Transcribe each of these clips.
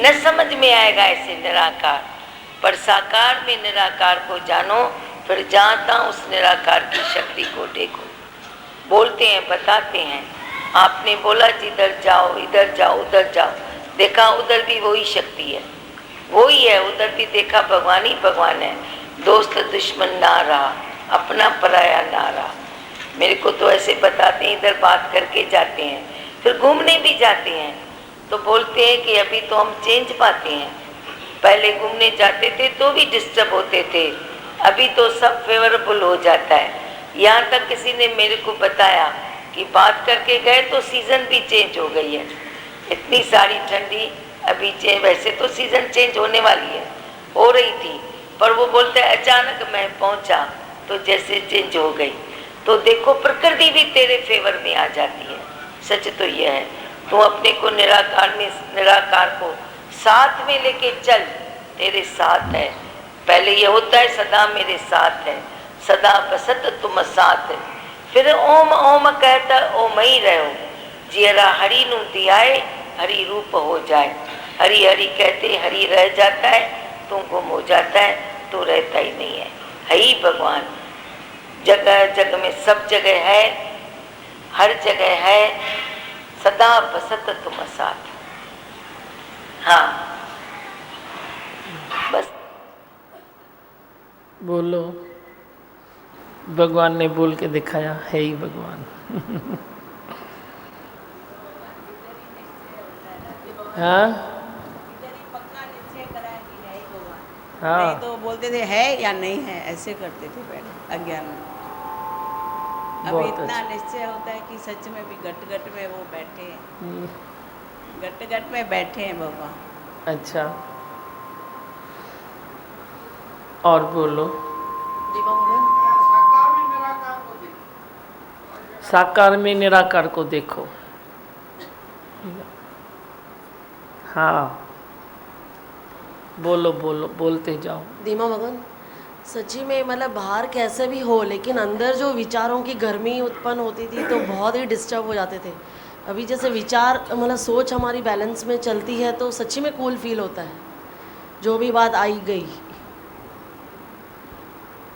न समझ में आएगा ऐसे निराकार। पर साकार में निराकार को जानो, फिर जहाँ तहाँ उस निराकार की शक्ति को देखो। बोलते हैं, बताते हैं, आपने बोला जिधर जाओ, इधर जाओ, उधर जाओ, देखा उधर भी वही शक्ति है, वही है, उधर भी देखा भगवान ही भगवान है। दोस्त दुश्मन ना रहा, अपना पराया ना रहा। मेरे को तो ऐसे बताते हैं, इधर बात करके जाते हैं, फिर घूमने भी जाते हैं तो बोलते हैं कि अभी तो हम चेंज पाते हैं, पहले घूमने जाते थे तो भी डिस्टर्ब होते थे, अभी तो सब फेवरेबल हो जाता है। यहाँ तक किसी ने मेरे को बताया कि बात करके गए तो सीज़न भी चेंज हो गई है, इतनी सारी ठंडी अभी चेंज, वैसे तो सीज़न चेंज होने वाली है, हो रही थी, पर वो बोलते हैं अचानक मैं पहुँचा तो जैसे चेंज हो गई। तो देखो प्रकृति भी तेरे फेवर में आ जाती है। सच तो यह है, तू अपने को निराकार को साथ में लेके चल, तेरे साथ है। पहले ये होता है सदा मेरे साथ है, सदा बसत तुम साथ है, फिर ओम ओम कहता ओम ही रहो, जियरा हरि नू दियाए हरि रूप हो जाए। हरि हरि कहते हरि रह जाता है, तू गुम हो जाता है, तो रहता ही नहीं है। ही भगवान जगह जगह में, सब जगह है, हर जगह है, सदा बसत तुम साथ। हाँ बस बोलो, भगवान ने बोल के दिखाया, है ही भगवान। हाँ हाँ, नहीं तो बोलते थे है या नहीं है, ऐसे करते थे पहले अज्ञान में। अभी बहुत इतना अच्छा। निश्चय होता है कि सच में भी गट गट में वो बैठे हैं, गट गट में बैठे हैं भगवान। अच्छा, और बोलो। साकार में निराकार को देखो। हाँ बोलो बोलो, बोलते जाओ। दीमा मगन, सच्ची में मतलब बाहर कैसे भी हो, लेकिन अंदर जो विचारों की गर्मी उत्पन्न होती थी तो बहुत ही डिस्टर्ब हो जाते थे। अभी जैसे विचार मतलब सोच हमारी बैलेंस में चलती है तो सच्ची में कूल फील होता है, जो भी बात आई गई।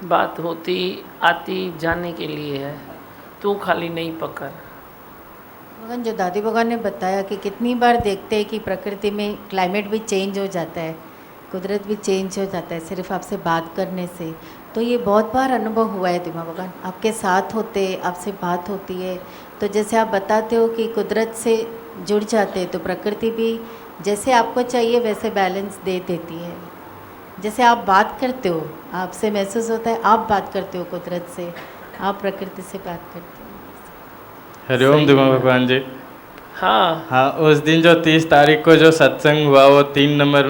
बात होती आती जाने के लिए है, तू खाली नहीं पकड़। भगवान, जो दादी भगवान ने बताया कि कितनी बार देखते हैं कि प्रकृति में क्लाइमेट भी चेंज हो जाता है, कुदरत भी चेंज हो जाता है सिर्फ आपसे बात करने से, तो ये बहुत बार अनुभव हुआ है दिमा भगवान। आपके साथ होते, आपसे बात होती है, तो जैसे आप बताते हो कि कुदरत से जुड़ जाते हैं, तो प्रकृति भी जैसे आपको चाहिए वैसे बैलेंस दे देती है। जैसे आप बात करते हो, आपसे महसूस होता है आप बात करते हो कुदरत से, आप प्रकृति से बात करते हो। हरिओम दिमा भगवान जी। हाँ हाँ, उस दिन जो 30 तारीख को जो सत्संग हुआ वो 3 नंबर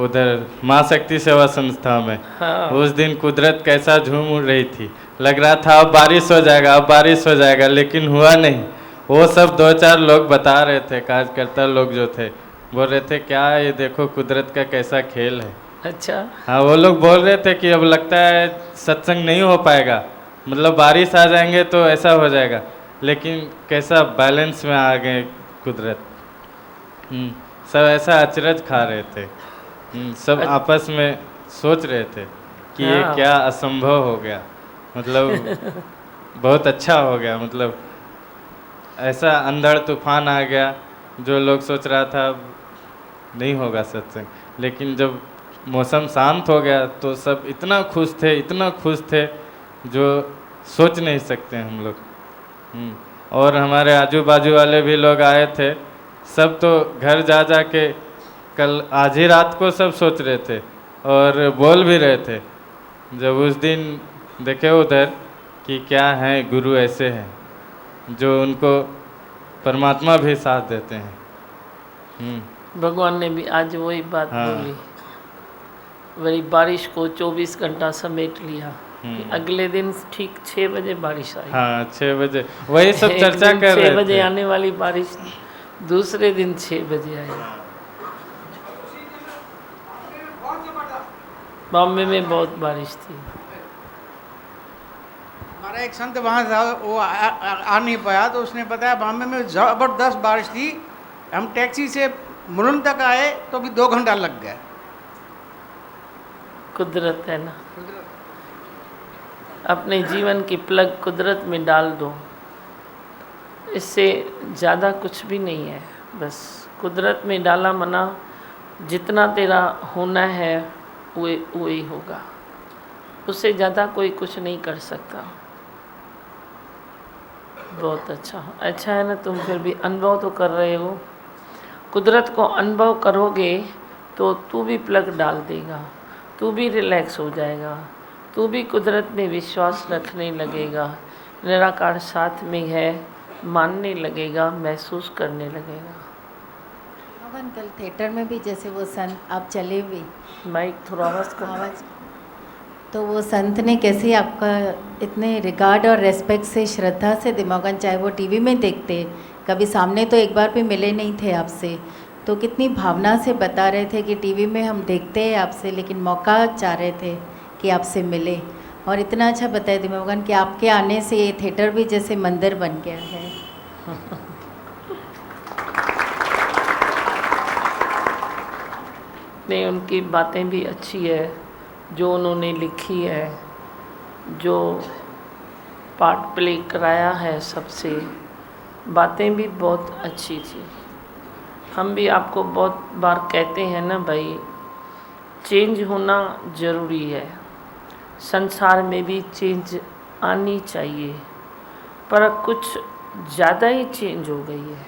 उधर माँ शक्ति सेवा संस्था में, हाँ। उस दिन कुदरत कैसा झूम उड़ रही थी, लग रहा था अब बारिश हो जाएगा, अब बारिश हो जाएगा, लेकिन हुआ नहीं। वो सब 2-4 लोग बता रहे थे, कार्यकर्ता लोग जो थे बोल रहे थे क्या ये देखो कुदरत का कैसा खेल है। अच्छा, हाँ, वो लोग बोल रहे थे कि अब लगता है सत्संग नहीं हो पाएगा, मतलब बारिश आ जाएंगे तो ऐसा हो जाएगा, लेकिन कैसा बैलेंस में आ गए कुदरत। सब ऐसा अचरज खा रहे थे। सब आपस में सोच रहे थे कि ये हाँ। क्या असंभव हो गया, मतलब बहुत अच्छा हो गया, मतलब ऐसा अंधड़ तूफान आ गया। जो लोग सोच रहा था नहीं होगा सत्संग, लेकिन जब मौसम शांत हो गया तो सब इतना खुश थे, इतना खुश थे जो सोच नहीं सकते हम लोग। और हमारे आजू बाजू वाले भी लोग आए थे, सब तो घर जा जा के कल आज ही रात को सब सोच रहे थे और बोल भी रहे थे जब उस दिन देखे उधर कि क्या है गुरु ऐसे हैं जो उनको परमात्मा भी साथ देते हैं। भगवान ने भी आज वही बात हाँ। बोली, वही बारिश को 24 घंटा समेट लिया कि अगले दिन ठीक 6 बजे बारिश आई। हाँ, 6 बजे वही सब एक चर्चा दिन कर 6 रहे बजे थे। आने वाली बारिश दूसरे दिन 6 बजे आई। बॉम्बे में बहुत बारिश थी। हमारा एक संत वहाँ था, वो आ नहीं पाया, तो उसने बताया बॉम्बे में ज़बरदस्त बारिश थी। हम टैक्सी से मुरन तक आए तो भी 2 घंटा लग गया। कुदरत है ना, अपने जीवन की प्लग कुदरत में डाल दो, इससे ज़्यादा कुछ भी नहीं है। बस कुदरत में डाला मना, जितना तेरा होना है वो ही होगा, उससे ज़्यादा कोई कुछ नहीं कर सकता। बहुत अच्छा है ना, तुम फिर भी अनुभव तो कर रहे हो। कुदरत को अनुभव करोगे तो तू भी प्लग डाल देगा, तू भी रिलैक्स हो जाएगा, तू भी कुदरत में विश्वास रखने लगेगा, निराकार साथ में है मानने लगेगा, महसूस करने लगेगा। भगवान कल थिएटर में भी जैसे वो संत आप चले भी माइक थोड़ा आवाज़ कर। आवाज़, तो वो संत ने कैसे आपका इतने रिगार्ड और रेस्पेक्ट से, श्रद्धा से दिमागन, चाहे वो टीवी में देखते, कभी सामने तो एक बार भी मिले नहीं थे आपसे, तो कितनी भावना से बता रहे थे कि टीवी में हम देखते हैं आपसे, लेकिन मौका चाह रहे थे कि आपसे मिले। और इतना अच्छा बताया दिमागन कि आपके आने से ये थिएटर भी जैसे मंदिर बन गया है। नहीं, उनकी बातें भी अच्छी है जो उन्होंने लिखी है, जो पार्ट प्ले कराया है सबसे, बातें भी बहुत अच्छी थी। हम भी आपको बहुत बार कहते हैं ना भाई, चेंज होना ज़रूरी है, संसार में भी चेंज आनी चाहिए, पर कुछ ज़्यादा ही चेंज हो गई है।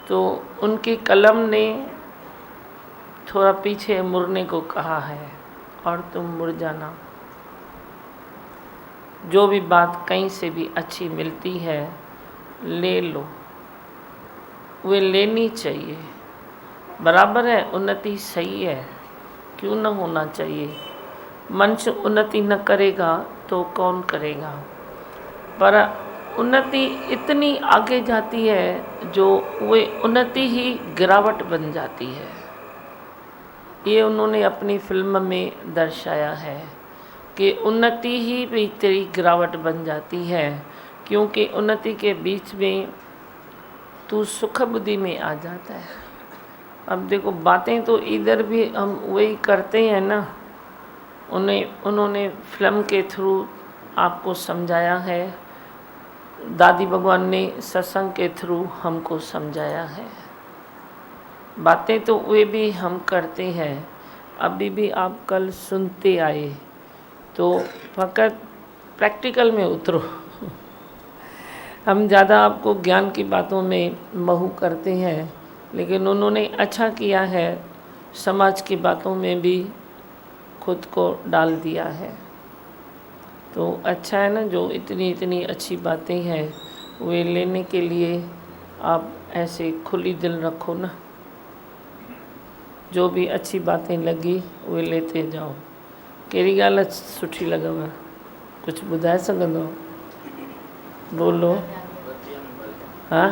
तो उनकी कलम ने थोड़ा पीछे मुड़ने को कहा है और तुम मुड़ जाना। जो भी बात कहीं से भी अच्छी मिलती है ले लो, वे लेनी चाहिए। बराबर है, उन्नति सही है, क्यों न होना चाहिए। मनुष्य उन्नति न करेगा तो कौन करेगा, पर उन्नति इतनी आगे जाती है जो वे उन्नति ही गिरावट बन जाती है। ये उन्होंने अपनी फिल्म में दर्शाया है कि उन्नति ही भी तेरी गिरावट बन जाती है, क्योंकि उन्नति के बीच में तू सुख बुद्धि में आ जाता है। अब देखो, बातें तो इधर भी हम वही करते हैं ना, उन्होंने फिल्म के थ्रू आपको समझाया है, दादी भगवान ने सत्संग के थ्रू हमको समझाया है। बातें तो वे भी हम करते हैं। अभी भी आप कल सुनते आए, तो फकत प्रैक्टिकल में उतरो। हम ज़्यादा आपको ज्ञान की बातों में महू करते हैं, लेकिन उन्होंने अच्छा किया है, समाज की बातों में भी खुद को डाल दिया है। तो अच्छा है ना, जो इतनी अच्छी बातें हैं वे लेने के लिए आप ऐसे खुली दिल रखो ना। जो भी अच्छी बातें लगी वे लेते जाओ। कहिड़ी ॻाल्हि सुठी लॻव, कुछ ॿुधाए सघंदव? बोलो। हाँ,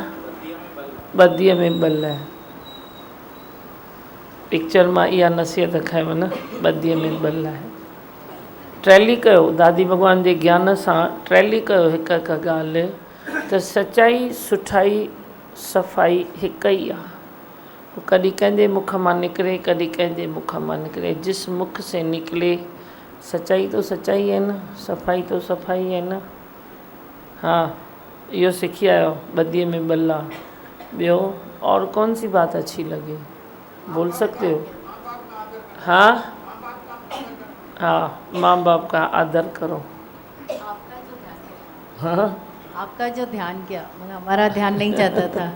बदीअ में बल है। पिक्चर मां इहा नसीहत खायव न, बदीअ में बल है। ट्रैली कयो, दादी भगवान जे ज्ञान सां ट्रैली कयो हिकु हिकु ॻाल्हि, त सचाई सुठाई सफ़ाई हिकु ई आहे। कॾहिं कंहिंजे मुख मां निकिरे, कॾहिं कंहिंजे मुख मां निकिरे, जिस मुख से निकले सच्चाई तो सच्चाई है न, सफ़ाई तो सफ़ाई है न। हाँ, इहो सिखी आयो, बदीअ में बल आहे। ॿियो और कौन सी बात अच्छी लगे, बोल सकते हो? हाँ हाँ, माँ बाप का आदर करो। हाँ, आपका जो ध्यान किया, मतलब हमारा ध्यान नहीं जाता था,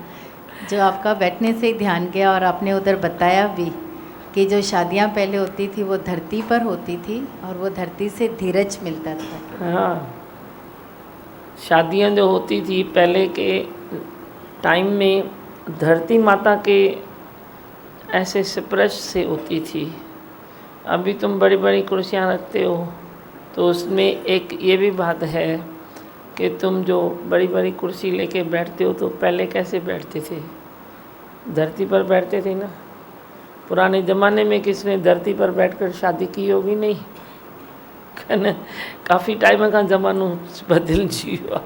जो आपका बैठने से ही ध्यान किया। और आपने उधर बताया भी कि जो शादियां पहले होती थी वो धरती पर होती थी और वो धरती से धीरज मिलता था। हाँ, शादियां जो होती थी पहले के टाइम में धरती माता के ऐसे स्पर्श से होती थी। अभी तुम बड़ी बड़ी कुर्सियां रखते हो, तो उसमें एक ये भी बात है कि तुम जो बड़ी बड़ी कुर्सी लेके बैठते हो, तो पहले कैसे बैठते थे? धरती पर बैठते थे ना। पुराने ज़माने में किसने धरती पर बैठकर शादी की होगी? नहीं, काफ़ी टाइम का ज़मानो बदल जियो।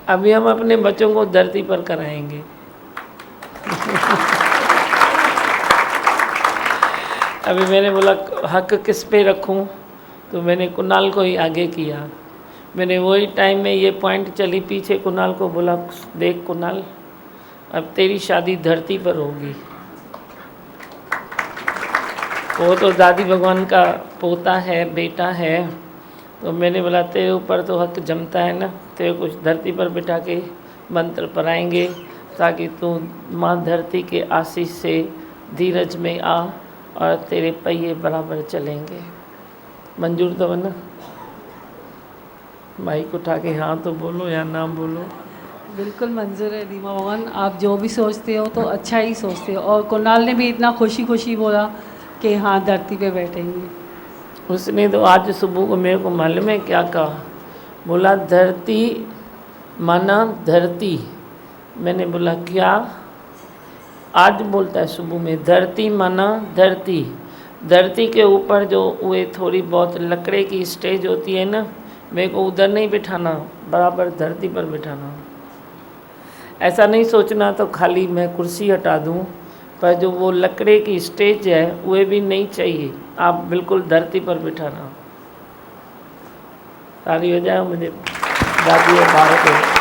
अभी हम अपने बच्चों को धरती पर कराएंगे। अभी मैंने बोला हक किस पे रखूं, तो मैंने कुणाल को ही आगे किया। मैंने वही टाइम में ये पॉइंट चली पीछे कुणाल को बोला, देख कुणाल, अब तेरी शादी धरती पर होगी। वो तो दादी भगवान का पोता है, बेटा है, तो मैंने बोला तेरे ऊपर तो हक जमता है ना, तेरे कुछ धरती पर बिठा के मंत्र पढ़ाएंगे ताकि तू माँ धरती के आशीष से धीरज में आ और तेरे पहिए बराबर चलेंगे। मंजूर तो बना? माइक उठा के हाँ तो बोलो या ना बोलो। बिल्कुल मंजूर है रीमा भगवान, आप जो भी सोचते हो तो अच्छा ही सोचते हो। और कुणाल ने भी इतना खुशी खुशी बोला कि हाँ धरती पे बैठेंगे। उसने तो आज सुबह को मेरे को मालूम है क्या कहा, बोला धरती माना धरती। मैंने बोला क्या? आज बोलता है सुबह में, धरती माना धरती। धरती के ऊपर जो वे थोड़ी बहुत लकड़े की स्टेज होती है ना, मेरे को उधर नहीं बिठाना, बराबर धरती पर बिठाना। ऐसा नहीं सोचना तो खाली मैं कुर्सी हटा दूं, पर जो वो लकड़े की स्टेज है वे भी नहीं चाहिए, आप बिल्कुल धरती पर बिठाना। ताली हो जाए मुझे दादी और भारत है।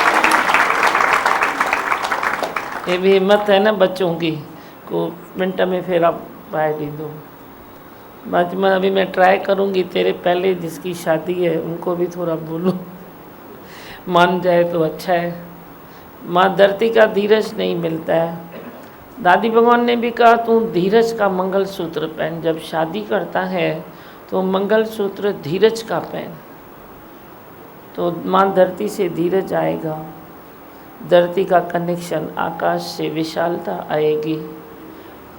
ये भी हिम्मत है ना बच्चों की, को मिनट में फिर आप पाए दो। बाद में अभी मैं ट्राई करूँगी, तेरे पहले जिसकी शादी है उनको भी थोड़ा बोलो, मान जाए तो अच्छा है। माँ धरती का धीरज नहीं मिलता है। दादी भगवान ने भी कहा तू धीरज का मंगलसूत्र पहन, जब शादी करता है तो मंगलसूत्र धीरज का पहन, तो माँ धरती से धीरज आएगा, धरती का कनेक्शन, आकाश से विशालता आएगी,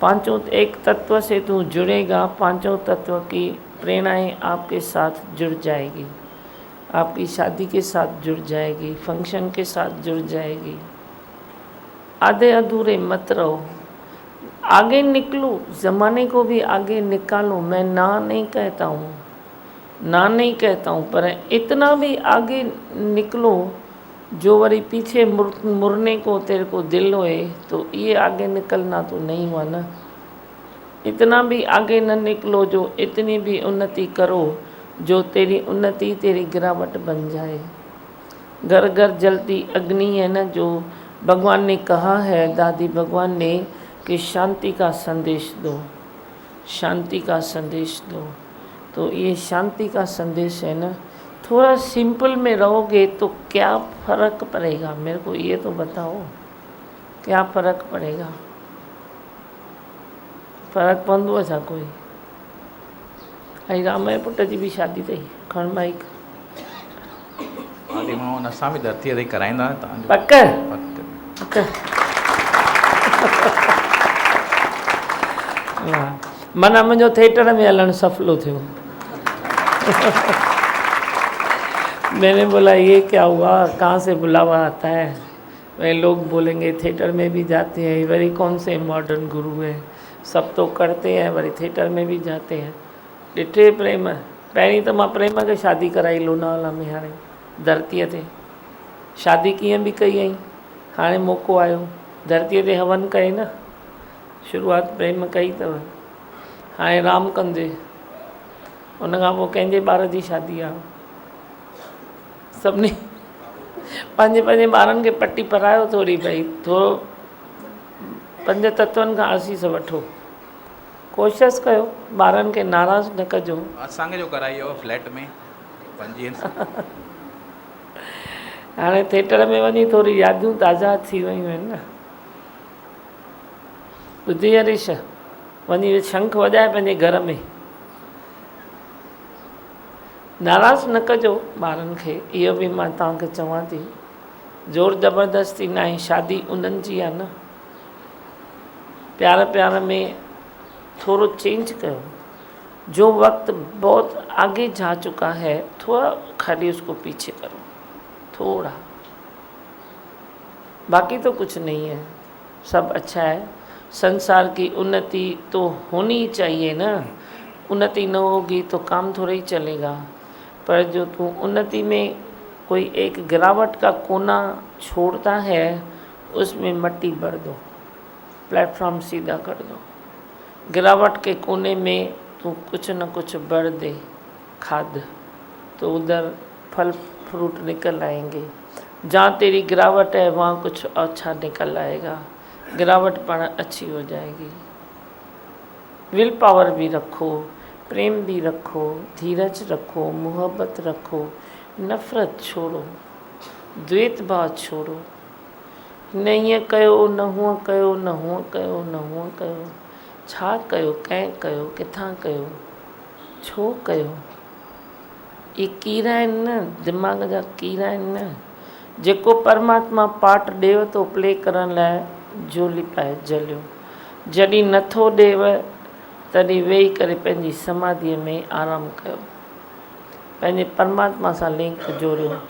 पांचों एक तत्व से तू जुड़ेगा, पांचों तत्व की प्रेरणाएं आपके साथ जुड़ जाएगी, आपकी शादी के साथ जुड़ जाएगी, फंक्शन के साथ जुड़ जाएगी। आधे अधूरे मत रहो, आगे निकलो, ज़माने को भी आगे निकालो। मैं ना नहीं कहता हूँ, ना नहीं कहता हूँ, पर इतना भी आगे निकलो जो वरी पीछे मुड़ने को तेरे को दिल होए, तो ये आगे निकलना तो नहीं हुआ ना। इतना भी आगे न निकलो जो इतनी भी उन्नति करो जो तेरी उन्नति तेरी गिरावट बन जाए। घर घर जलती अग्नि है ना, जो भगवान ने कहा है, दादी भगवान ने, कि शांति का संदेश दो, शांति का संदेश दो। तो ये शांति का संदेश है ना, थोड़ा सिंपल में रहोगे तो क्या फ़र्क पड़ेगा, मेरे को ये तो बताओ, क्या फ़र्क पड़ेगा? फ़र्क पवंदो छा कोई? ऐं राम जे पुट जी बि शादी अथई, खण माइक। आदि मां असां बि धरतीअ ते कराईंदा तव्हांजो पक हा, माना मुंहिंजो थिएटर में हलणु सफलो थियो। मैंने बोला ये क्या हुआ, कहाँ से बुलावा आता है? वे लोग बोलेंगे थिएटर में भी जाते हैं, वरी कौन से मॉडर्न गुरु है, सब तो करते हैं, वरी थिएटर में भी जाते हैं। ॾिठे प्रेम, पहिरीं त मां प्रेम खे शादी कराई लोनावाला में, हाणे धरतीअ ते शादी कीअं बि कई आई, हाणे मौक़ो आयो धरतीअ ते हवन कए न, शुरूआत प्रेम कई अथव, हाणे राम कंदे, उन खां पोइ कंहिंजे ॿार जी शादी आहे। सभिनी पंहिंजे पंहिंजे ॿारनि खे पटी परायो थोरी, भई थोरो पंज तत्वनि खां आसीस वठो, कोशिशि कयो, ॿारनि खे नाराज़ न कजो। असांखे जो कराई हो फ्लैट में 25 हाणे थिएटर में वञी थोरी यादियूं ताज़ा थी वियूं आहिनि न। ॿुधी हरीश, वञी शंख वॼाए पंहिंजे घर में, नाराज़ न कजो ॿारनि खे, इहो बि मां तव्हांखे चवां थी, ज़ोर ज़बरदस्ती न आहे, शादी उन्हनि जी आहे न। प्यार प्यार में थोड़ा चेंज करो, जो वक्त बहुत आगे जा चुका है थोड़ा खाली उसको पीछे करो, थोड़ा, बाकी तो कुछ नहीं है, सब अच्छा है। संसार की उन्नति तो होनी चाहिए ना, उन्नति न होगी तो काम थोड़ा ही चलेगा। पर जो तू उन्नति में कोई एक गिरावट का कोना छोड़ता है, उसमें मट्टी भर दो, प्लेटफॉर्म सीधा कर दो। गिरावट के कोने में तू कुछ न कुछ बढ़ दे खाद, तो उधर फल फ्रूट निकल आएंगे। जहाँ तेरी गिरावट है वहाँ कुछ अच्छा निकल आएगा, गिरावट पर अच्छी हो जाएगी। विल पावर भी रखो, प्रेम भी रखो, धीरज रखो, मोहब्बत रखो, नफ़रत छोड़ो, द्वैत भाव छोड़ो। नहीं कयो न हुआ कयो, न हुआ कयो, न हुआ कयो, छा कयो, कंहिं कयो, किथां कयो, छो कयो। ये कीड़ा आहिनि न, दिमाग़ जा कीड़ा आहिनि न, जेको परमात्मा पार्ट ॾेव थो प्ले करण लाइ झोली पाए जलियो। जॾहिं नथो ॾेव तॾहिं वेही करे पंहिंजी समाधीअ में आराम कयो, पंहिंजे परमात्मा सां लिंक जोड़ियो।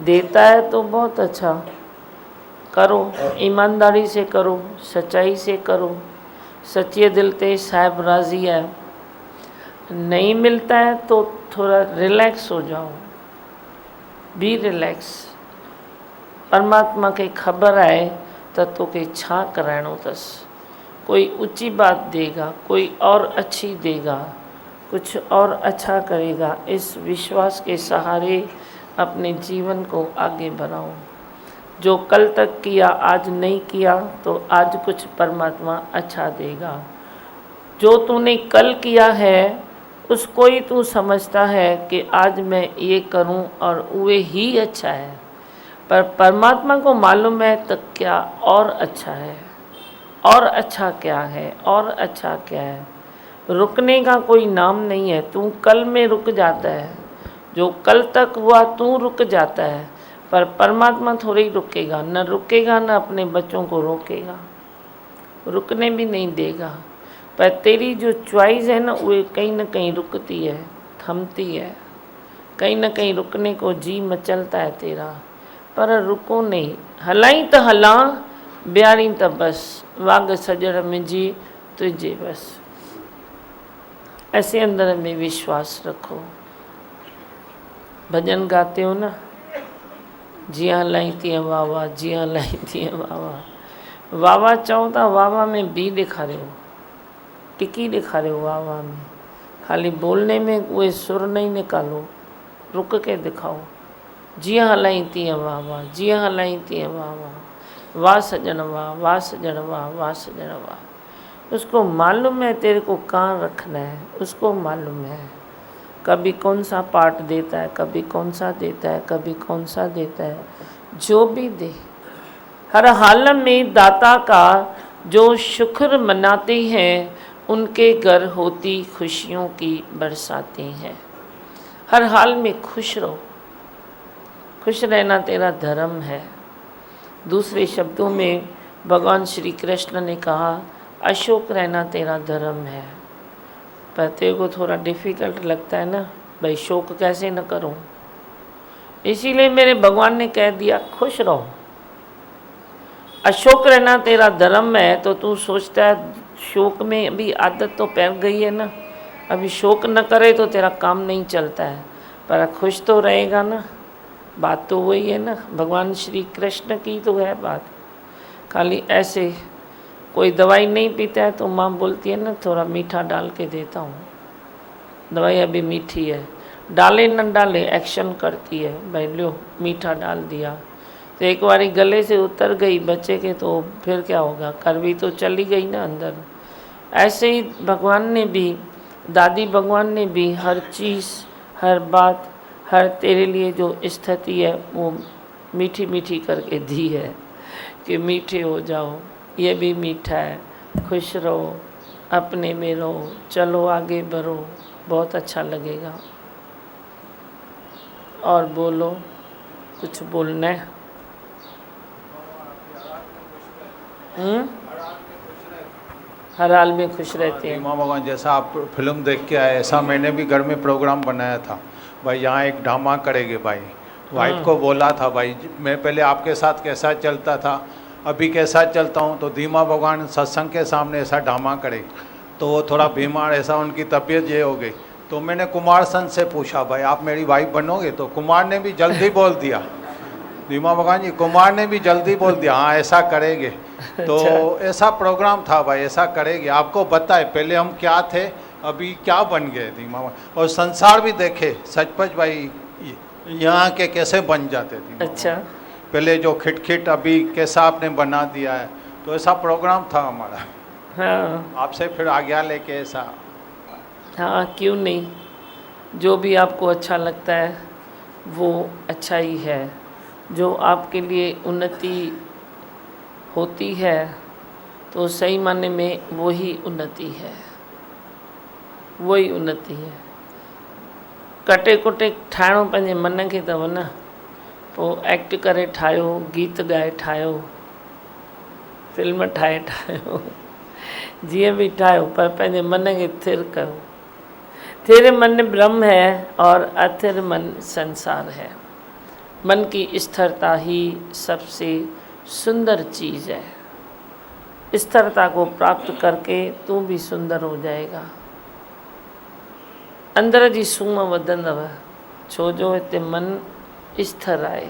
देता है तो बहुत अच्छा, करो, ईमानदारी से करो, सच्चाई से करो, सच्चे दिल से साहिब राज़ी है। नहीं मिलता है तो थोड़ा रिलैक्स हो जाओ, बी रिलैक्स। परमात्मा के ख़बर है तो तोखे छा कराइणो अथसि। कोई ऊंची बात देगा, कोई और अच्छी देगा, कुछ और अच्छा करेगा। इस विश्वास के सहारे अपने जीवन को आगे बढ़ाओ। जो कल तक किया आज नहीं किया तो आज कुछ परमात्मा अच्छा देगा। जो तूने कल किया है उसको ही तू समझता है कि आज मैं ये करूं और वो ही अच्छा है, पर परमात्मा को मालूम है तो क्या और अच्छा है, और अच्छा क्या है, और अच्छा क्या है। रुकने का कोई नाम नहीं है, तू कल में रुक जाता है, जो कल तक हुआ तू रुक जाता है, पर परमात्मा थोड़ी ही रुकेगा, न रुकेगा न अपने बच्चों को रोकेगा, रुकने भी नहीं देगा। पर तेरी जो चॉइस है ना वो कहीं न कहीं रुकती है, थमती है, कहीं न कहीं रुकने को जी मचलता है तेरा, पर रुको नहीं। हलाई तो हला, ब्यारी तो बस, वाग सजड़ मुंहिंजी तुझे बस। ऐसे अंदर में विश्वास रखो। भजन गाते हो ना, जियां हलाई तीअं वाह वाह, जियां हलाई तीअं वाह वाह। वाह वाह चओ था, वाह वाह में बी ॾेखारियो, टिकी ॾेखारियो वाह वाह में। खाली बोलने में उहे सुर नहीं निकालो, रुक के दिखाओ। जियां हलाई तीअं वाह वाह, जियां हलाई तीअं वाह वाह, वाह सजण वाह, वाह सजण वाह, वाह सजण वाह। उसको मालूम है तेरे को कहाँ रखना है, उसको मालूम है। कभी कौन सा पार्ट देता है, कभी कौन सा देता है, कभी कौन सा देता है, जो भी दे। हर हाल में दाता का जो शुक्र मनाते हैं उनके घर होती खुशियों की बरसातें हैं। हर हाल में खुश रहो, खुश रहना तेरा धर्म है। दूसरे शब्दों में भगवान श्री कृष्ण ने कहा अशोक रहना तेरा धर्म है। पर तेरे को थोड़ा डिफ़िकल्ट लगता है ना, भाई शोक कैसे न करूं, इसीलिए मेरे भगवान ने कह दिया खुश रहो। अशोक रहना तेरा धर्म है तो तू सोचता है शोक में अभी आदत तो पैर गई है ना, अभी शोक न करे तो तेरा काम नहीं चलता है, पर खुश तो रहेगा ना। बात तो वही है ना, भगवान श्री कृष्ण की तो है बात। खाली ऐसे कोई दवाई नहीं पीता है तो माँ बोलती है ना थोड़ा मीठा डाल के देता हूँ, दवाई अभी मीठी है, डाले न डाले एक्शन करती है, भाई लो मीठा डाल दिया तो एक बारी गले से उतर गई बच्चे के तो फिर क्या होगा, कड़वी तो चली गई ना अंदर। ऐसे ही भगवान ने भी, दादी भगवान ने भी हर चीज़, हर बात, हर तेरे लिए जो स्थिति है वो मीठी मीठी करके दी है कि मीठे हो जाओ, ये भी मीठा है, खुश रहो, अपने में रहो, चलो आगे बढ़ो, बहुत अच्छा लगेगा। और बोलो, कुछ बोलना है? हर हाल में खुश रहते हैं। माँ भगवान जैसा आप फिल्म देख के आए ऐसा मैंने भी घर में प्रोग्राम बनाया था भाई, यहाँ एक ड्रामा करेंगे भाई। वाइफ को बोला था भाई मैं पहले आपके साथ कैसा चलता था अभी कैसा चलता हूँ, तो धीमा भगवान सत्संग के सामने ऐसा ड्रामा करे तो वो थोड़ा बीमार, ऐसा उनकी तबीयत ये हो गई। तो मैंने कुमार सन से पूछा भाई आप मेरी वाइफ बनोगे, तो कुमार ने भी जल्दी बोल दिया दीमा भगवान जी कुमार ने भी जल्दी बोल दिया हाँ ऐसा करेंगे। तो ऐसा प्रोग्राम था भाई, ऐसा करेंगे। आपको बताए पहले हम क्या थे, अभी क्या बन गए दीमा भगवान। और संसार भी देखे सचपच भाई यहाँ के कैसे बन जाते थे। अच्छा, पहले जो खिटखिट अभी कैसा आपने बना दिया है। तो ऐसा प्रोग्राम था हमारा। हाँ आपसे फिर आज्ञा लेके ऐसा। हाँ, क्यों नहीं, जो भी आपको अच्छा लगता है वो अच्छा ही है। जो आपके लिए उन्नति होती है तो सही माने में वही उन्नति है, वही उन्नति है। कटे कुटे ठाहिणो पंहिंजे मन खे अथव न, पोइ एक्ट करे ठाहियो, गीत ॻाए ठाहियो, फिल्म ठाहियो, जीअं बि ठाहियो, पर पंहिंजे मन खे थिर कयो। थिर मन ब्रह्म है और अथिर मन संसार है। मन की स्थिरता ही सबसे सुंदर चीज़ है। स्थिरता को प्राप्त करके तू भी सुंदर हो जाएगा। अंदर जी सूंह वधंदव, छो जो हिते मन स्थिर आहे।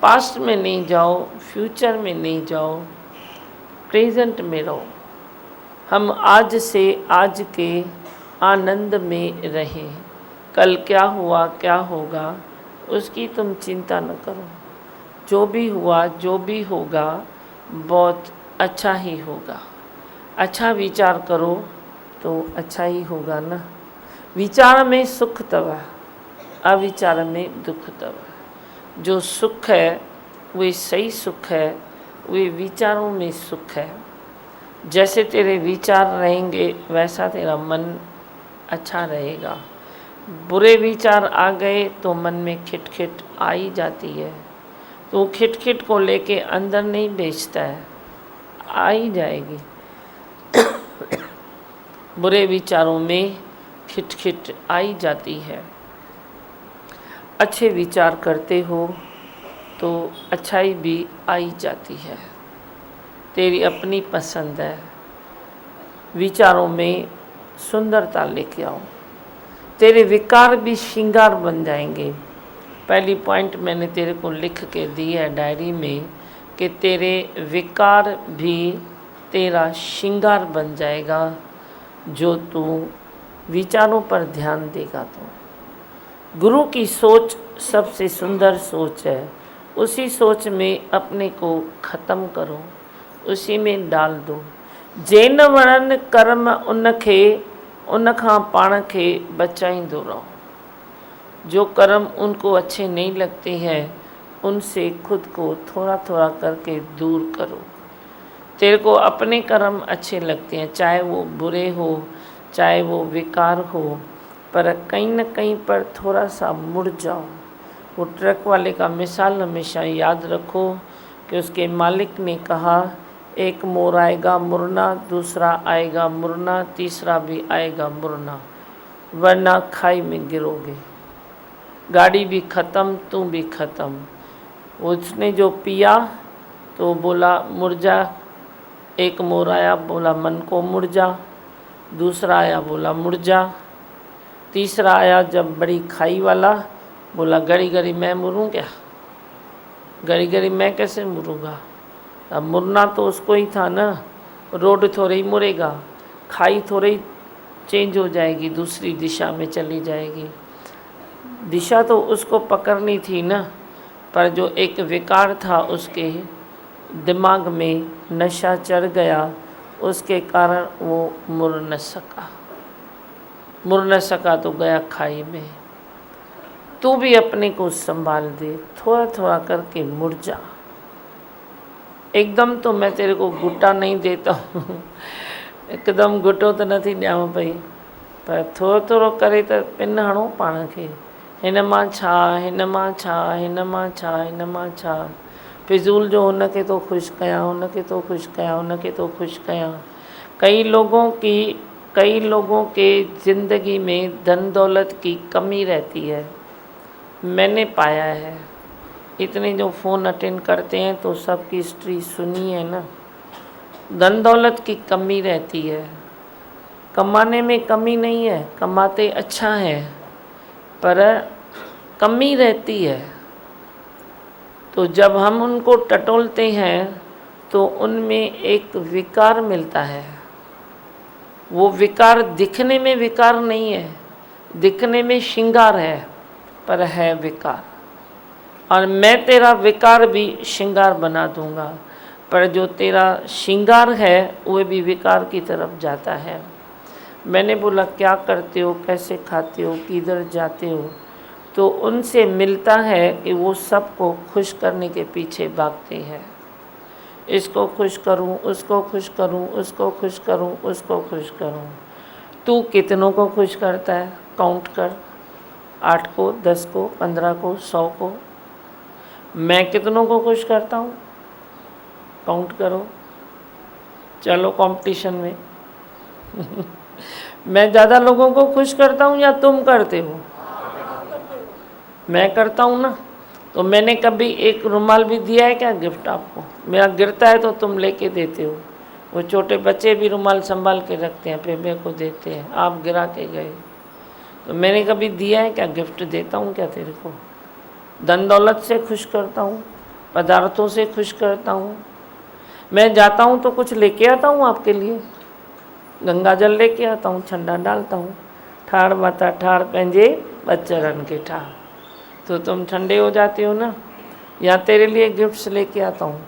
पास्ट में नहीं जाओ, फ्यूचर में नहीं जाओ, प्रेजेंट में रहो। हम आज से आज के आनंद में रहें। कल क्या हुआ क्या होगा उसकी तुम चिंता न करो। जो भी हुआ जो भी होगा बहुत अच्छा ही होगा। अच्छा विचार करो तो अच्छा ही होगा ना। विचार में सुख तव, अविचार में दुख तव। जो सुख है वही सही सुख है, वे विचारों में सुख है। जैसे तेरे विचार रहेंगे वैसा तेरा मन अच्छा रहेगा। बुरे विचार आ गए तो मन में खिटखिट आ ही जाती है, तो खिटखिट को लेके अंदर नहीं बेचता है, आ ही जाएगी। बुरे विचारों में खिटखिट आ ही जाती है। अच्छे विचार करते हो तो अच्छाई भी आ ही जाती है। तेरी अपनी पसंद है। विचारों में सुंदरता लेके आओ, तेरे विकार भी श्रृंगार बन जाएंगे। पहली पॉइंट मैंने तेरे को लिख के दी है डायरी में कि तेरे विकार भी तेरा श्रृंगार बन जाएगा, जो तू विचारों पर ध्यान देगा। तो गुरु की सोच सबसे सुंदर सोच है। उसी सोच में अपने को ख़त्म करो, उसी में डाल दो। जैन वणन कर्म उनखे उनखां पाण खे बचाईंदो रहो। जो कर्म उनको अच्छे नहीं लगते हैं उनसे खुद को थोड़ा थोड़ा करके दूर करो। तेरे को अपने कर्म अच्छे लगते हैं, चाहे वो बुरे हो चाहे वो विकार हो, पर कहीं न कहीं पर थोड़ा सा मुड़ जाओ। वो ट्रक वाले का मिसाल हमेशा याद रखो कि उसके मालिक ने कहा एक मोड़ आएगा मुड़ना, दूसरा आएगा मुड़ना, तीसरा भी आएगा मुड़ना, वरना खाई में गिरोगे। गाड़ी भी ख़त्म, तू भी ख़त्म। उसने जो पिया तो बोला मुड़ जा। एक मोड़ आया, बोला मन को मुड़ जा। दूसरा आया, बोला मुड़ जा। तीसरा आया जब बड़ी खाई वाला, बोला गड़ी गड़ी मैं मुड़ूँ क्या? गड़ी गड़ी मैं कैसे मुड़ूँगा? अब मुड़ना तो उसको ही था ना। रोड थोड़े ही मुड़ेगा, खाई थोड़े ही चेंज हो जाएगी, दूसरी दिशा में चली जाएगी। दिशा तो उसको पकड़नी थी ना, पर जो एक विकार था उसके दिमाग में नशा चढ़ गया, उसके कारण वो मुड़ न सका। मुड़ न सका तो गया खाई में। तू भी अपने को संभाल दे, थोड़ा थोड़ा करके मुड़ जा। एकदम तो मैं तेरे को गुटा नहीं देता हूँ, एकदम गुटो तो नहीं ॾियांव पई, पर थोरो थोरो करे त पिन हणो पाण खे। हिन मां छा, हिन मां छा, हिन मां छा, हिन मां छा। फिज़ूल जो हुनखे तो ख़ुशि कयां, हुनखे तो ख़ुशि कयां, हुनखे तो ख़ुशि कयां। कई लोगों के ज़िंदगी में धन दौलत की कमी रहती है, मैंने पाया है। इतने जो फ़ोन अटेंड करते हैं तो सबकी हिस्ट्री सुनी है ना। धन दौलत की कमी रहती है। कमाने में कमी नहीं है, कमाते अच्छा है, पर कमी रहती है। तो जब हम उनको टटोलते हैं तो उनमें एक विकार मिलता है। वो विकार दिखने में विकार नहीं है, दिखने में श्रृंगार है, पर है विकार। और मैं तेरा विकार भी श्रृंगार बना दूंगा, पर जो तेरा श्रृंगार है वह भी विकार की तरफ जाता है। मैंने बोला क्या करते हो, कैसे खाते हो, किधर जाते हो, तो उनसे मिलता है कि वो सबको खुश करने के पीछे भागते हैं। इसको खुश करूं, उसको खुश करूं, उसको खुश करूं, उसको खुश करूं। तू कितनों को खुश करता है? काउंट कर, 8 को, 10 को, 15 को, 100 को। मैं कितनों को खुश करता हूँ? काउंट करो, चलो कंपटीशन में। मैं ज़्यादा लोगों को खुश करता हूँ या तुम करते हो? मैं करता हूँ ना। तो मैंने कभी एक रुमाल भी दिया है क्या गिफ्ट आपको? मेरा गिरता है तो तुम लेके देते हो। वो छोटे बच्चे भी रुमाल संभाल के रखते हैं, फिर मेरे को देते हैं, आप गिरा के गए। तो मैंने कभी दिया है क्या गिफ्ट? देता हूँ क्या तेरे को? धन दौलत से खुश करता हूँ, पदार्थों से खुश करता हूँ। मैं जाता हूँ तो कुछ लेके आता हूँ आपके लिए, गंगा जल लेके आता हूँ, ठंडा डालता हूँ। ठाड़ माता ठाड़ पंहिंजे बच्चरन के ठाड़, तो तुम ठंडे हो जाते हो ना। या तेरे लिए गिफ्ट्स लेके आता हूँ,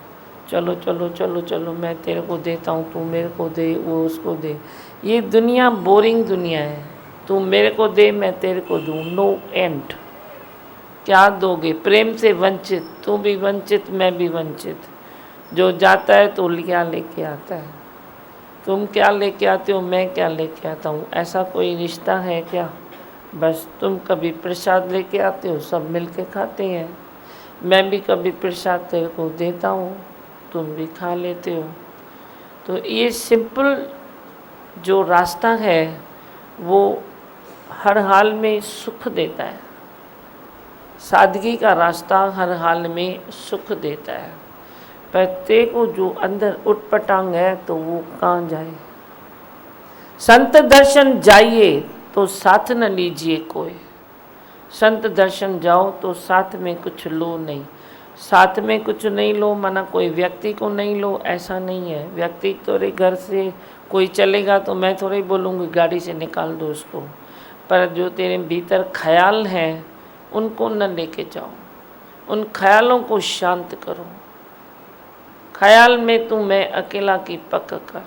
चलो चलो चलो चलो, मैं तेरे को देता हूँ, तू मेरे को दे, वो उसको दे। ये दुनिया बोरिंग दुनिया है। तू मेरे को दे, मैं तेरे को दूँ, नो एंड। क्या दोगे? प्रेम से वंचित, तू भी वंचित, मैं भी वंचित। जो जाता है तो क्या लेके आता है? तुम क्या लेके आते हो, मैं क्या लेके आता हूँ? ऐसा कोई रिश्ता है क्या? बस तुम कभी प्रसाद लेके आते हो, सब मिल के खाते हैं। मैं भी कभी प्रसाद तेरे को देता हूँ, तुम भी खा लेते हो। तो ये सिंपल जो रास्ता है वो हर हाल में सुख देता है। सादगी का रास्ता हर हाल में सुख देता है। पर तेरे को जो अंदर उटपटांग है तो वो कहाँ जाए? संत दर्शन जाइए तो साथ न लीजिए कोई। संत दर्शन जाओ तो साथ में कुछ लो नहीं। साथ में कुछ नहीं लो माना कोई व्यक्ति को नहीं लो, ऐसा नहीं है। व्यक्ति तेरे घर से कोई चलेगा तो मैं थोड़ा ही बोलूँगी गाड़ी से निकाल दो उसको, पर जो तेरे भीतर ख्याल हैं उनको न लेके जाओ। उन ख्यालों को शांत करो। ख्याल में तू मैं अकेला की पक कर।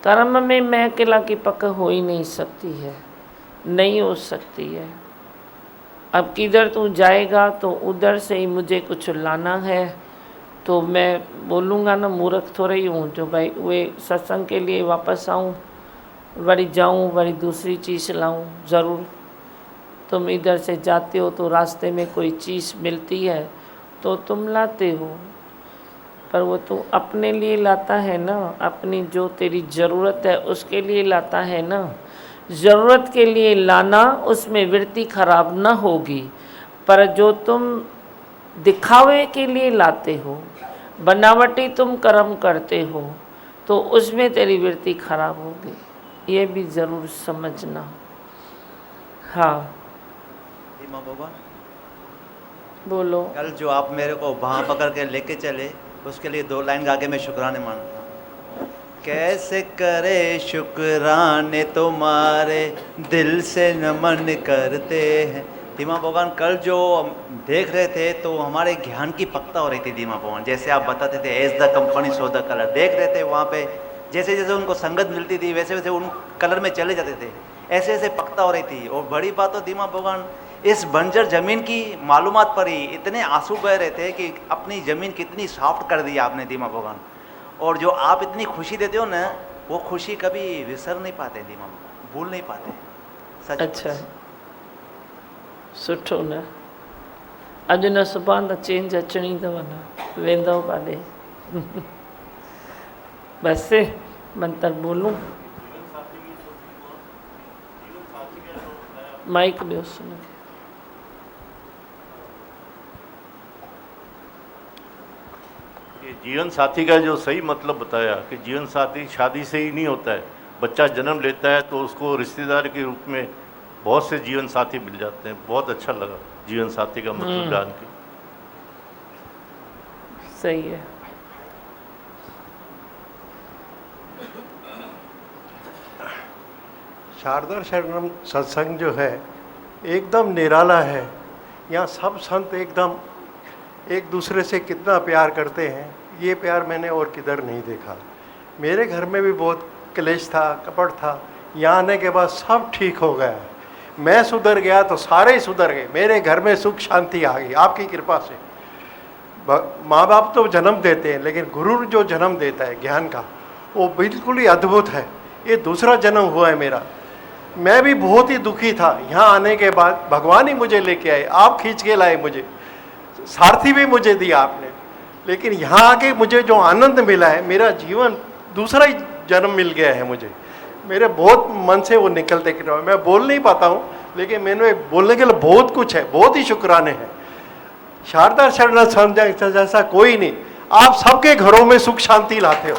कर्म में मैं अकेला की पक हो ही नहीं सकती है, नहीं हो सकती है। अब किधर तू जाएगा तो उधर से ही मुझे कुछ लाना है, तो मैं बोलूँगा ना, मूर्ख थोड़ा ही हूँ जो भाई वे सत्संग के लिए वापस आऊँ, बड़ी जाऊँ, बड़ी दूसरी चीज़ लाऊँ। ज़रूर तुम इधर से जाते हो तो रास्ते में कोई चीज़ मिलती है तो तुम लाते हो, पर वो तू अपने लिए लाता है ना, अपनी जो तेरी ज़रूरत है उसके लिए लाता है ना। ज़रूरत के लिए लाना, उसमें वृत्ति खराब ना होगी। पर जो तुम दिखावे के लिए लाते हो, बनावटी तुम कर्म करते हो, तो उसमें तेरी वृत्ति खराब होगी। ये भी ज़रूर समझना। हाँ माँ बाबा, बोलो। कल जो आप मेरे को वहाँ पकड़ के लेके चले, उसके लिए 2 लाइन गा के मैं शुक्राने मानता हूँ। कैसे करे शुक्राने तुम्हारे, दिल से नमन करते हैं। धीमा भगवान, कल जो देख रहे थे तो हमारे ज्ञान की पक्ता हो रही थी। धीमा भगवान, जैसे आप बताते थे as the company so the colour, देख रहे थे वहाँ पे जैसे जैसे उनको संगत मिलती थी वैसे वैसे उन कलर में चले जाते थे, ऐसे ऐसे पक्ता हो रही थी। और बड़ी बात तो धीमा भगवान, इस बंजर ज़मीन की मालूमात पर ही इतने आंसू बह रहे थे कि अपनी ज़मीन कितनी सॉफ्ट कर दी आपने धीमा भगवान। और जो आप इतनी खुशी देते हो ना, वो खुशी कभी विसर नहीं पाते धीमा भगवान, भूल नहीं पाते। सच। अच्छा, सुठो न। अॼु न सुभाणे त चेंज अचणी अथव न, वेंदव काॾे। बसि मंत्र बोलूं, माइक ॾियो सुन। जीवन साथी का जो सही मतलब बताया कि जीवन साथी शादी से ही नहीं होता है। बच्चा जन्म लेता है तो उसको रिश्तेदार के रूप में बहुत से जीवन साथी मिल जाते हैं। बहुत अच्छा लगा जीवन साथी का मतलब जान के। सही है। शारदा शरणम सत्संग जो है एकदम निराला है। यहाँ सब संत एकदम एक दूसरे से कितना प्यार करते हैं, ये प्यार मैंने और किधर नहीं देखा। मेरे घर में भी बहुत क्लेश था, कपट था, यहाँ आने के बाद सब ठीक हो गया। मैं सुधर गया तो सारे ही सुधर गए। मेरे घर में सुख शांति आ गई आपकी कृपा से। माँ बाप तो जन्म देते हैं, लेकिन गुरु जो जन्म देता है ज्ञान का, वो बिल्कुल ही अद्भुत है। ये दूसरा जन्म हुआ है मेरा। मैं भी बहुत ही दुखी था, यहाँ आने के बाद भगवान ही मुझे लेके आए, आप खींच के लाए मुझे, सारथी भी मुझे दिया आपने। लेकिन यहाँ आके मुझे जो आनंद मिला है, मेरा जीवन दूसरा ही जन्म मिल गया है मुझे। मेरे बहुत मन से वो निकलते कि मैं बोल नहीं पाता हूँ, लेकिन मैंने बोलने के लिए बहुत कुछ है, बहुत ही शुक्राने हैं। शारदा शरण संत जैसा कोई नहीं, आप सबके घरों में सुख शांति लाते हो।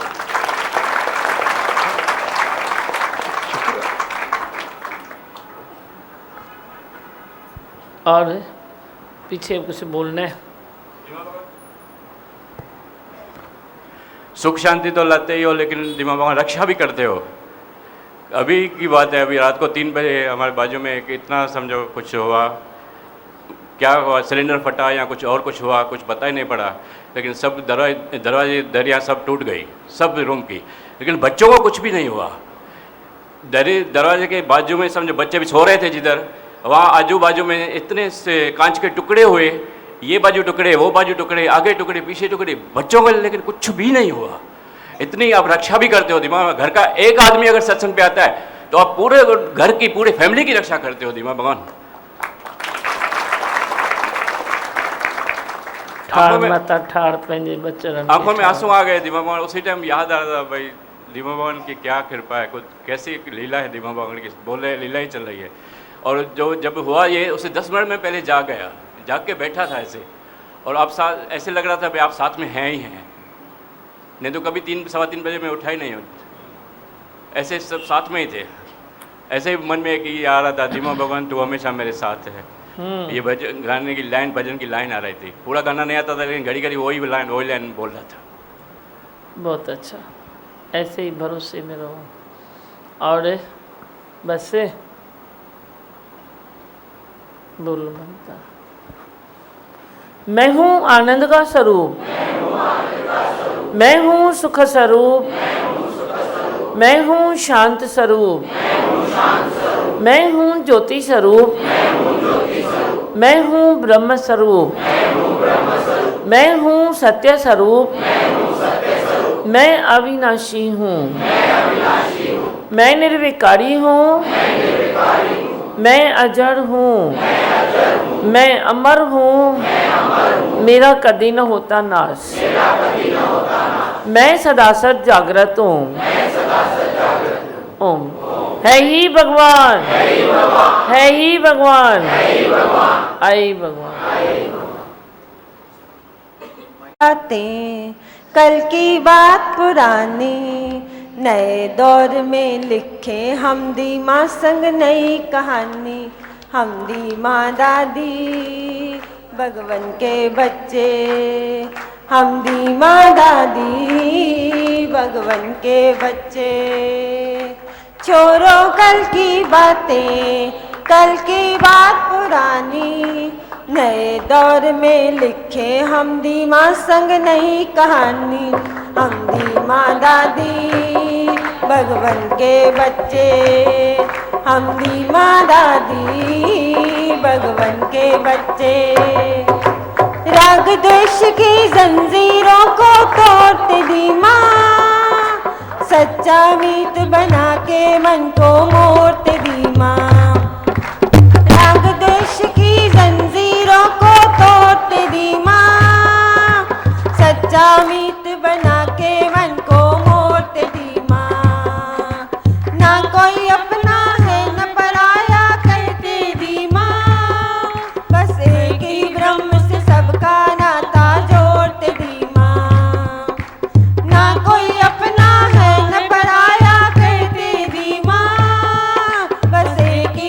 और पीछे कुछ बोलना है? सुख शांति तो लाते ही हो, लेकिन दिमाग में रक्षा भी करते हो। अभी की बात है, अभी रात को 3 बजे हमारे बाजू में एक इतना समझो कुछ हुआ, क्या हुआ, सिलेंडर फटा या कुछ और कुछ हुआ, कुछ पता ही नहीं पड़ा। लेकिन सब दरवाजे दरिया सब टूट गई, सब रूम की। लेकिन बच्चों को कुछ भी नहीं हुआ। दरवाजे के बाजू में समझो बच्चे भी सो रहे थे, जिधर वहाँ आजू बाजू में इतने से कांच के टुकड़े हुए, ये बाजू टुकड़े, वो बाजू टुकड़े, आगे टुकड़े, पीछे टुकड़े, बच्चों को लेकिन कुछ भी नहीं हुआ। इतनी आप रक्षा भी करते हो। दिमाग में घर का एक आदमी अगर सत्संग पे आता है तो आप पूरे घर की, पूरे फैमिली की रक्षा करते हो। दिमाग भगवान आंखों में आंसू आ गए। दिमाग भगवान उसी टाइम याद आ रहा था, भाई दिमाग भगवान की क्या कृपा है, कुछ कैसी लीला है दिमाग भगवान की, बोले लीला ही चल रही है। और जो जब हुआ ये, उसे 10 मिनट में पहले जाग गया, जाग के बैठा था ऐसे, और आप साथ ऐसे लग रहा था भाई आप साथ में हैं ही हैं, नहीं तो कभी 3 सवा 3 बजे में उठा ही नहीं, ऐसे सब साथ में ही थे। ऐसे ही मन में कि आ रहा था, दिमाग भगवान तू हमेशा मेरे साथ है। ये भजन गाने की लाइन, भजन की लाइन आ रही थी, पूरा गाना नहीं आता था, लेकिन घड़ी घड़ी वही लाइन बोल रहा था। बहुत अच्छा, ऐसे ही भरोसे में रहो। और बस बोलो बनता, मैं हूँ आनंद का स्वरूप, मैं हूँ सुख स्वरूप, मैं हूँ शांत स्वरूप, मैं हूँ ज्योति स्वरूप, मैं हूँ ब्रह्म स्वरूप, मैं हूँ सत्य स्वरूप, मैं अविनाशी हूँ, मैं निर्विकारी हूँ, मैं अजर हूँ, मैं अमर हूँ, मेरा कभी न होता नाश, मैं सदासत जागृत हूँ। ओम है ही भगवान, है ही भगवान, आई भगवान। बातें कल की बात पुरानी, नए दौर में लिखे हमदी माँ संग नई कहानी। हमदी माँ दादी भगवन के बच्चे, हमदी माँ दादी भगवन के बच्चे। छोड़ो कल की बातें, कल की बात पुरानी, नए दौर में लिखे हमदी माँ संग नई कहानी। हमदी माँ दादी भगवन के बच्चे, हमदी माँ दादी भगवन के बच्चे। राग द्वेष की जंजीरों को तोड़ते दी माँ, सच्चा मीत बना के मन को मोड़ते दी माँ। राग द्वेष की जंजीरों को तोड़ते दी माँ, सच्चा मीत बना के मन को मोड़ते दी माँ। ना कोई अपना है न पराया कहते दी माँ, बस एक ही ब्रह्म से सबका नाता जोड़ते दी माँ। ना कोई अपना है न पराया कहते दी माँ, बस एक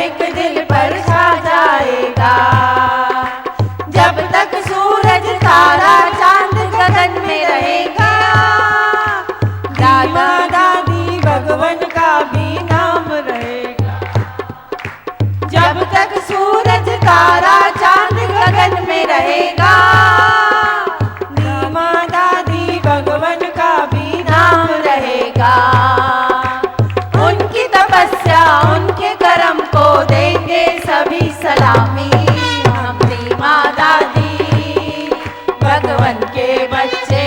एक दिल पर छा जाएगा। जब तक सूरज तारा चांद गगन में रहेगा, दादा दादी भगवान का भी नाम रहेगा। जब तक सूरज तारा चांद गगन में रहेगा, दादा दादी भगवान का भी नाम रहेगा। उनकी तपस्या उनके कर्म को देंगे सभी सलामी। हम रीमा दादी भगवान के बच्चे,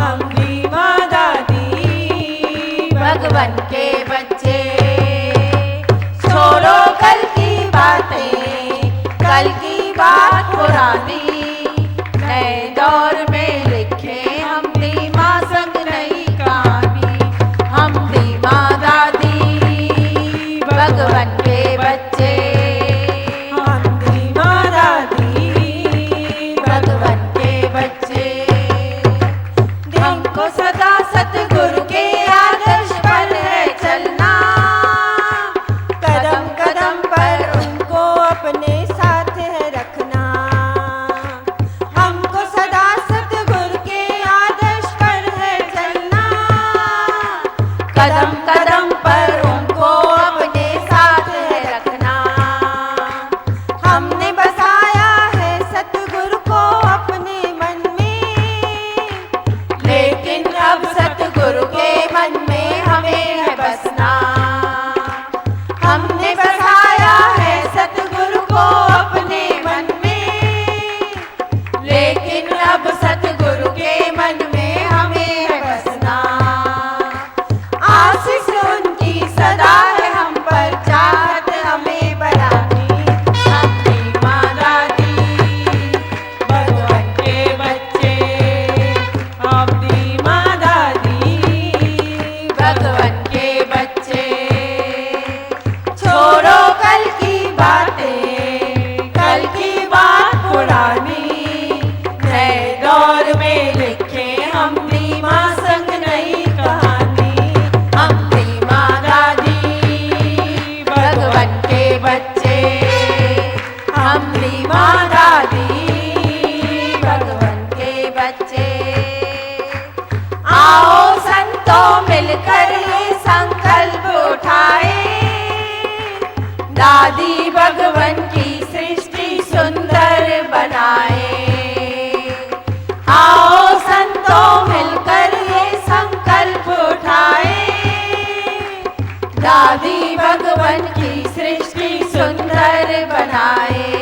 हम रीमा दादी भगवान के बच्चे। छोड़ो कल की बातें, कल की बात पुरानी, नए दौर में लिखे हम रीमा संग नई कहानी। हम रीमा दादी भगवान के बच्चे, हम रीमा दादी भगवान के बच्चे। हमको सदा सतगुरु के आदर्श पर है चलना, कदम कदम पर उनको अपने साथ है रखना। हमको सदा सतगुरु के आदर्श पर है चलना, कदम कदम पर उनको अपने साथ है रखना। हमने बसाया है सतगुरु को अपने मन में, लेकिन अब सतगुरु के मन में हमें है बसना। हमने बसाया है सतगुरु को अपने मन में, लेकिन अब सतगुरु के मन में हमें है बसना। आशीष उनकी सदा है हम पर, चाहत हमें बढ़ानी। हम रीमा दादी भगवान के बच्चे, हम रीमा दादी भगवान के बच्चे। छोड़ो कल की बातें, कल की बात पुरानी, नए दौर में लिखे हम रीमा संग नई कहानी। हम रीमा दादी भगवान के बच्चे, हम रीमा दादी भगवान के बच्चे। आओ संतों मिलकर ये संकल्प उठाए, दादी भगवान की सृष्टि सुंदर बनाए। आओ संतों मिलकर ये संकल्प उठाए, दादी भगवान की सृष्टि सुंदर बनाए।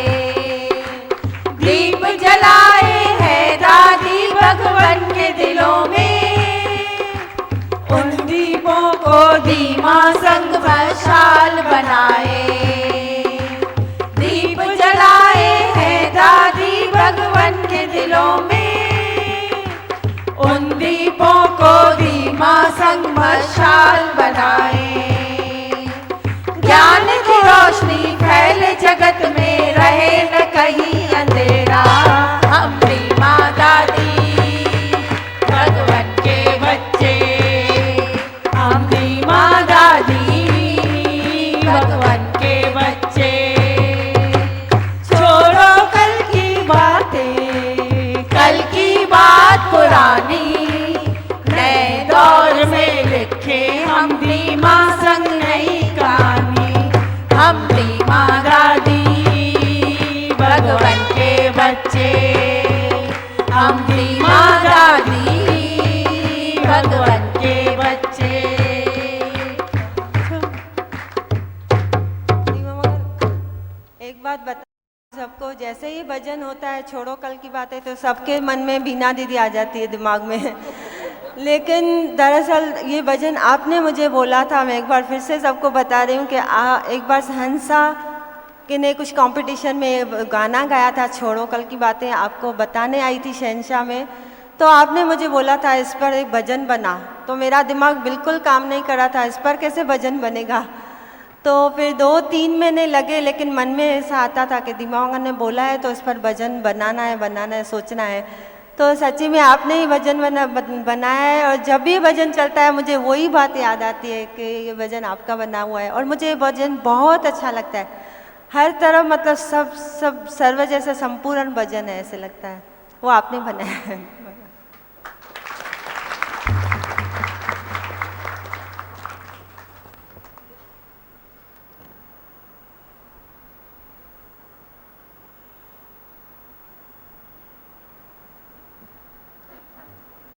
दीप जलाए हैं दादी भगवान के दिलों में, उन दीपों को दीमा संग मशाल बनाए। दीप जलाए हैं दादी भगवान के दिलों में, उन दीपों को दीमा संग मशाल बनाए। ज्ञान की रोशनी फैले जगत में, रहे न कहीं अंधेरा। हम रीमा दादी भगवान के बच्चे, हम रीमा दादी भगवान के बच्चे। छोड़ो कल की बातें, कल की बात पुरानी, नए दौर में लिखे हम रीमा संग नई कहानी। हम रीमा दादी भगवान के बच्चे, हम रीमा दादी भगवान के बच्चे। एक बात बता सबको, जैसे ही भजन होता है छोड़ो कल की बातें, तो सबके मन में बीना दीदी आ जाती है दिमाग में। लेकिन दरअसल ये भजन आपने मुझे बोला था, मैं एक बार फिर से सबको बता रही हूँ कि एक बार हंसा कि ने कुछ कंपटीशन में गाना गाया था, छोड़ो कल की बातें, आपको बताने आई थी शहंशाह में। तो आपने मुझे बोला था इस पर एक भजन बना, तो मेरा दिमाग बिल्कुल काम नहीं कर रहा था, इस पर कैसे भजन बनेगा। तो फिर 2-3 महीने लगे, लेकिन मन में ऐसा आता था कि दिमाग ने बोला है तो इस पर भजन बनाना है सोचना है। तो सच्ची में आपने ही भजन बनाया है, और जब भी भजन चलता है मुझे वही बात याद आती है कि ये भजन आपका बना हुआ है। और मुझे ये भजन बहुत अच्छा लगता है, हर तरफ मतलब सब सर्व जैसा संपूर्ण भजन है, ऐसे लगता है वो आपने बनाया है।